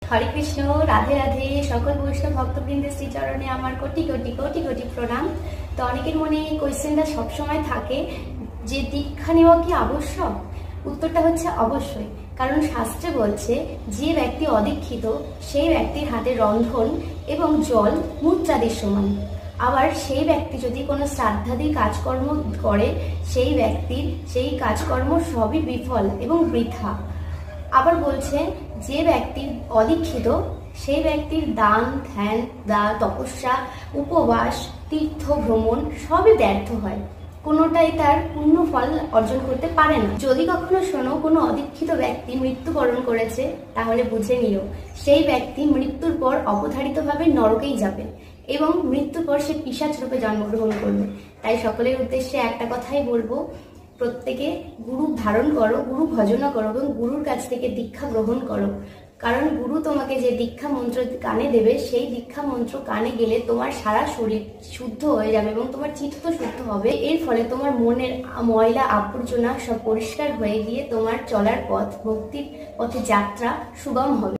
হরে কৃষ্ণ, রাধে রাধে। সকল বৈষ্ণব ভক্তবৃন্দের শ্রীচরণে আমার কোটি কোটি কোটি কোটি প্রণাম। তো অনেকের মনে এই কোয়েশ্চেনটা সবসময় থাকে যে দীক্ষা নেওয়া কি আবশ্যক? উত্তরটা হচ্ছে অবশ্যই। কারণ শাস্ত্রে বলছে যে ব্যক্তি অদীক্ষিত সেই ব্যক্তির হাতে রন্ধন এবং জল মুদ্রাদের সমান। আবার সেই ব্যক্তি যদি কোনো শ্রাদ্ধাদি কাজকর্ম করে সেই ব্যক্তির সেই কাজকর্ম সবই বিফল এবং বৃথা। আবার বলছে যে ব্যক্তি অদীক্ষিত সেই ব্যক্তির দান, ধ্যান, তপস্যা, উপবাস, তীর্থ ভ্রমণ সবই ব্যর্থ হয়, কোনোটাই তার পূর্ণ ফল অর্জন করতে পারে না। যদি কখনো শোনো কোনো অদীক্ষিত ব্যক্তি মৃত্যুবরণ করেছে, তাহলে বুঝে নিও সেই ব্যক্তি মৃত্যুর পর অবধারিতভাবে নরকেই যাবে এবং মৃত্যুর পর সে পিশাচ রূপে জন্মগ্রহণ করবে। তাই সকলের উদ্দেশ্যে একটা কথাই বলবো, প্রত্যেকে গুরু ধারণ করো, গুরু ভজনা করো এবং গুরুর কাছ থেকে দীক্ষা গ্রহণ করো। কারণ গুরু তোমাকে যে দীক্ষা মন্ত্র কানে দেবে সেই দীক্ষা মন্ত্র কানে গেলে তোমার সারা শরীর শুদ্ধ হয়ে যাবে এবং তোমার চিত্ত শুদ্ধ হবে। এর ফলে তোমার মনের ময়লা আবর্জনা সব পরিষ্কার হয়ে গিয়ে তোমার চলার পথ, ভক্তির পথে যাত্রা সুগম হবে।